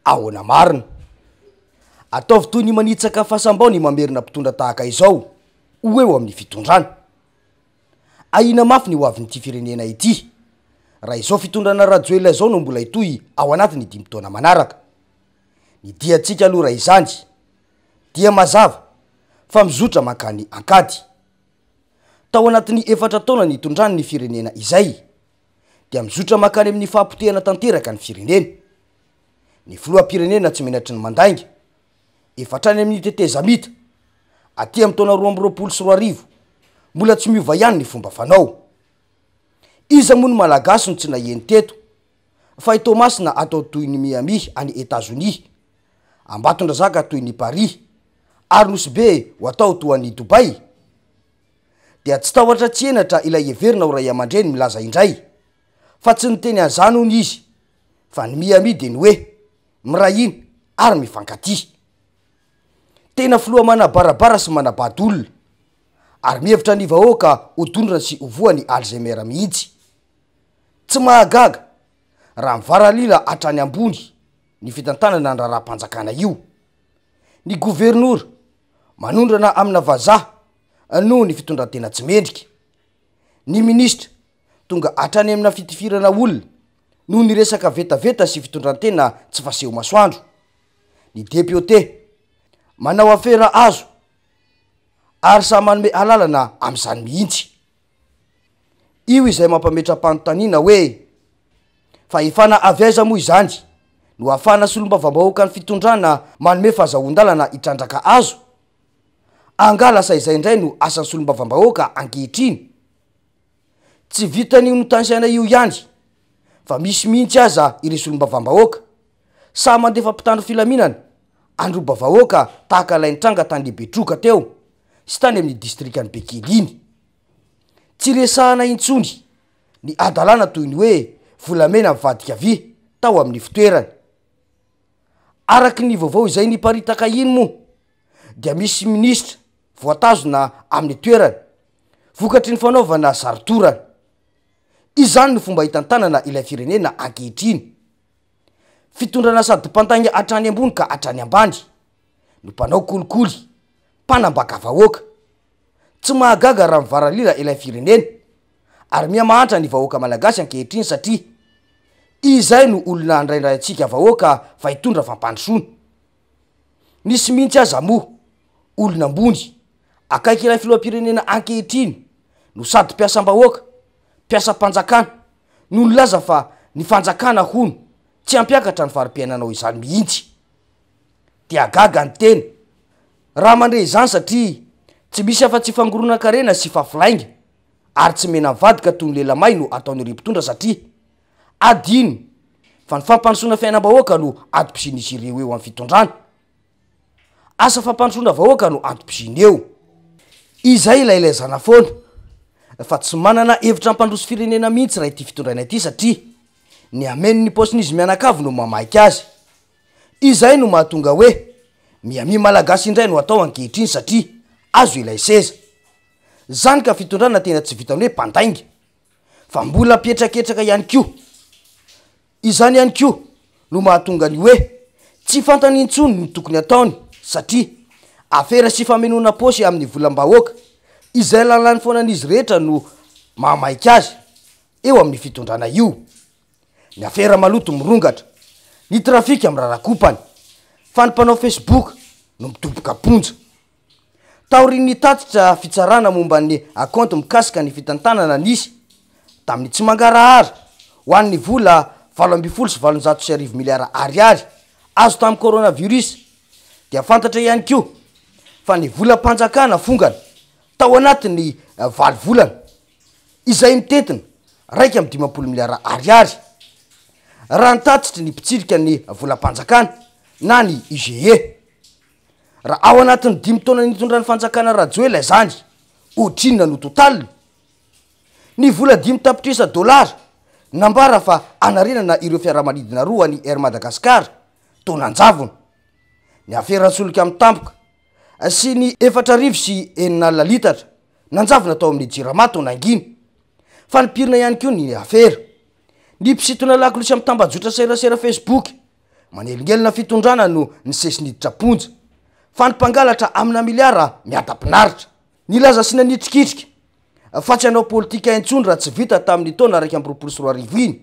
ahoana marina. Ataovy toy ny manitsaka fasambao ny mamerina mpitondra tahaka izao ho eo amin'ny fitondrana. Aina mafy ny ho avin'ity firenena ity raha izao fitondrana rajoelina izao no mbola itoy ao anatiny 5 taona manaraka. Ny diantsika aloha raha izany dia mazava fa mizotra mankany ankady. Tao anatin'ny 4 taona ny tondrany ny firenena izay dia mizotra mankany amin'ny fahampotehana tanteraka ny firenena. Ny filoham-pirenena tsy menatry ny mandainga efatrany amin'ny teteza mita aty amin'ny taona 2024 mbola tsy miova ihany ny fomba fanao. Iza moa ny malagasy no tsy naheny teto fa ito masina atao toy ny Miami any Etats-Unis, Ambatondrazaka toy ny Paris, ary nosy be ho atao toa ny Dubai. Dia tsy tahotra tsy enatra ilay everina ho ray aman-dreny milaza indray fa tsy niteny an'izany hono izy fa ny Miami de ny hoe mirahina ary mifankaty. Tena filoha manabarabara sy manabady olona ary mihevitra ny vahoaka ho tondrona sy ho voany Alzheimer mihitsy. Tsy mahagaga raha mivaralila hatrany ambony ny fitantanana ny raharaham-panjakana io. Ny gouvernoura manondrana amina vazaha noho ny fitondran-tena tsy mendrika. Ny ministra tonga hatrany amina fitifirana olona noho ny resaka vetaveta sy fitondran-tena tsy faseho masoandro. Ny député manao afera azo ary sa manome alalana amin'izany mihitsy. Io izay mampametra-panontaniana hoe fa efana avaiza moa izany no ahafahana solombavam-bahoaka ny fitondrana manome fahazahoan-dalana hitrandraka azo. Angala sa izay indray no asan'ny solombavam-bahoaka ankehitriny. Tsy vitan'io notansaina io ihany fa misy mihitsy aza ireo solombavam-bahoaka sa mandefa mpitandro filaminana androba vahoaka tahaka lainy tranga tany lehibe troka teo sy tany amin'ny distrikany Bekiliny. Tsy resahana intsony ny adalana toy ny hoe volamena mivadika vy tao amin'ny fitoerany. Araky ny vaovao izay niparitaka iny moa dia misy ministra voatazona amin'ny toerany vokatry ny fanaovana zarotorana. Izany no fomba hitantanana ilay firenena ankehitriny. Fitondrana sady mpantainga hatrany ambony ka hatrany ambany no mpanao kolikoly, mpanambaka vahoaka. Tsy mahagaga raha mivaralila ilay firenena ary miamahantra ny vahoaka malagasy ankehitriny satria izay no olona andraindray antsika vahoaka fa hitondra fampandrosoana. Nisy mihitsy aza moa olona ambony akaiky ilay filoham-pirenena ankehitriny no sady mpiasam-bahoaka, mpiasam-panjakana no nilaza fa ny fanjakana hono tsy ampiakatra ny fari-piainanao izany mihitsy. Dia gaga ny tena raha mandre izany satria tsy misy afa-tsy fangoronan-karena sy fafilainga ary tsy mena mivadika toy ny lelamay no ataon'ireo mpitondra satria adino fa ny fampandrosoana fiainam-bahoaka no antom-pisianisy ireo eo amin'ny fitondrana. Asa fampandrosoana vahoaka no antom-pisiny eo. Izay ilailazana foana fa tsy manana hevitra ampandroso firenena mihitsy raha ity fitondrana ity satria ny ameno ny posinisy mianakavy no mamaika azy. Izay no mahatonga hoe Miami malagasy indray no atao ankehitriny satria azo ilay seza. Zany ka fitondrana tena tsy vitany hoe mpandainga fa mbola mpietраketraka ihany koa. Izany ihany koa no mahatonga ny hoe tsy fantany intsony ny tokony ataony satria afera sy famenona posy amin'ny volam-bahoaka izay lalany foana an'izy rehetra no mamaika azy eo amin'ny fitondrana io. Ny afera maloto mirongatra, ny trafika mirarakopany, fa ny mpanao Facebook no mitoboka ponja. Taoriny tatitra fitsarana momba ny akaonto mikasika ny fitantanana nisy tamin'ny tsy mangarahara ho an'ny vola 8 sy 700 miliara ariary azo tamin'ny coronavirus. Dia fantatra ihany koa fa ny vola mpanjakana fongana tao anatin'ny 8 volana izay mitetina 1.50 miliara ariary. Raha nitatitry ny mpitsirika ny vola mpanjakana na ny IGE. Raha ao anatin'ny 5 taona nitondrany fanjakana rajoelina izany ohatrinona no totaliny. Ny vola 5 tapitrisa dolara nambara fa anarenana ireo fiaramanidina roa ny Air Madagascar tonanjavona. Ny afera solika amin'ny tampoka sy ny 4.9 litatra nanjavona tao amin'ny Jirama tonanginy. Fa nipirina ihany koa ny afera ny mpisitona lakolosy amin'ny tambajotra serasera Facebook manelingelina fitondrana no nisesiniditra-ponja fa ny mpangalatra amina miliara miata-pinaritra nilaza sy nanitrikitrika fa tsy hanao politika intsony raha tsy vita tamin'ny taona 2024 iny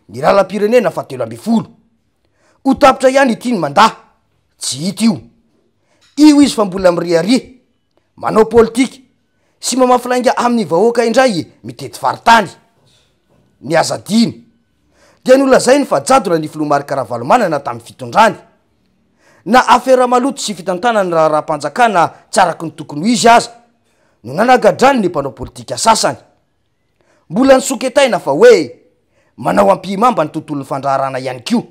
ny lalam-pirenena fa 10 ho tapitra ihany itiany mandaha tsy hita io izy fa mbola miriaria manao politika sy mamafilainga amin'ny vahoaka indray mitety faritany ny azadiny dia nolazay ny fa jadona ny Filomary Karavalomanana tamin'ny fitondrany na afera maloto sy fitantanany raha-panjakana tsy araky ny tokony ho izy aza no nanagadrany ny mpanao politika sasany mbola nisoketaina fa hoe manao ampimamba ny tontolon'ny fandraharana ihany kio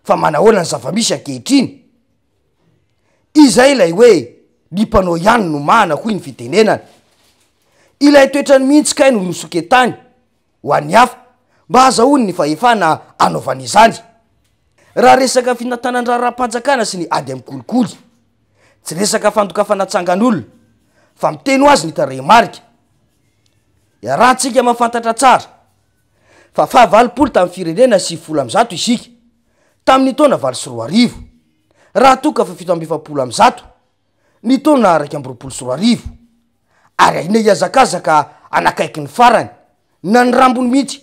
fa manahoana ny zava-misy ankehitriny izay ilay hoe ny mpanao ihany no mahana hoy ny fitenenana ilay toetrany mihitsy kay no nisoketany ho an'ny hafa mba azahoany ny fahefana anaovan'izany raha resaka finantanandraha raha-panjakana sy ny ady amin'ny kolikoly tsy resaka fandokafana tsangan'olona fa miteny ho azy ny tarehimarika iarahantsika mahafantatra tsara fa 20 tamin'ny firenena sy 10 isika tamin'ny taona 20 raha toka fa 7 ny taona 20 ary aina iazakazaka anakaiky ny farany na ny rambony mihitsy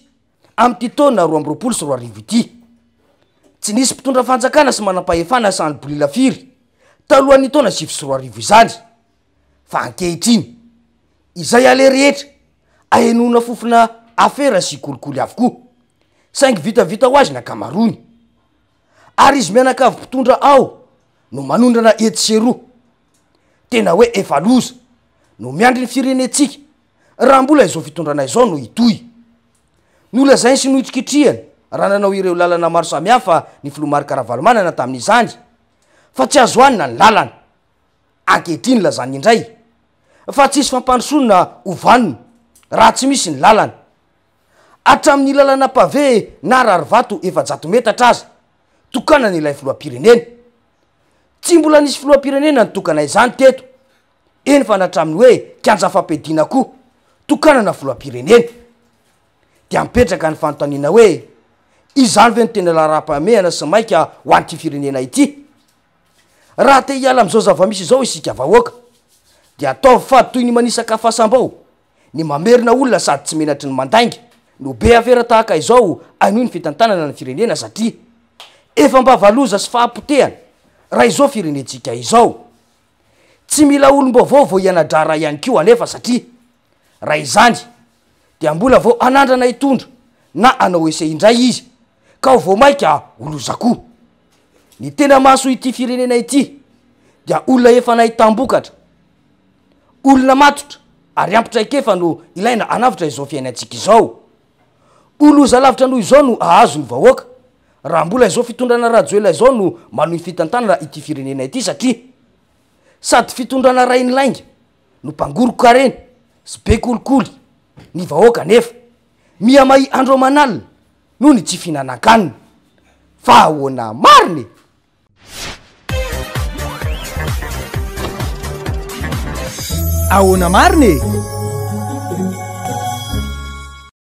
am'ty taona 20 ity tsy nisy mpitondra fanjakana sy manam-pahefana sany bolilafiry talohan'ny taona 7 izany fa ankehitriny izay ale rehetra ahenona fofona afera sy kolikoly avokoa saingy vitavita ho azy nakamarony ary izy mianakavy mpitondra ao no manondrana etsero tena hoe efa loza no miandry ny firenetsika raha mbola izao fitondrana izao no itoy nolazay sy noitrikitriana raha nanao ireo lalana maro samihafa ny Filomary Karavalomanana tamin'izany fa tsy azo anina ny lalana ankehitriny lazany indray fa tsisy fampandrosonina hovanony raha tsy misy ny lalana hatramin'ny lalana pave na rarivato 700 metatra aza tokana ny ilay filoam-pirenena tsy mbola nisy filoam-pirenena nitokana izany teto eny fa natramin'ny hoe kianja fampedina koa tokanana filoam-pirenena dia mipetraka ny fanontaniana hoe izany ve ny tena laharaha-pamehana sy maika ho an'ity firenena ity raha te hiala am'izao zava-misy izao isika vahoaka dia ataovy fady toy ny manisaka fasam-bao ny mamerina olona sady tsy menatry ny mandainga no be afera tahaka izao anohy ny fitantanana ny firenena satria efa mba valoza sy fahampotehana raha izao firenetsika izao tsy mila olom-baovao vo ianadrara ihany kio anefa satria raha izany dia mbola vao anandrana hitondra na anao ese indray izy ka ho vao maika olozakoa ny tena maso ity firenena ity dia olona efa nahitambokatra olona matotra ary ampitraikefa no ilaina anavitra izao fiainantsika izao oloza lavitra noho izao no ahazo ny vahoaka raha mbola izao fitondrana rajoela izao no manohy fitantanana ity firenena ity satria sady fitondrana ray ny lainga no mpangoroko kareny sy be kolikoly ny vahoaka nefa miamay andro manalina noho ny tsy finanan-kanina fa ahoana mariny ahoana mariny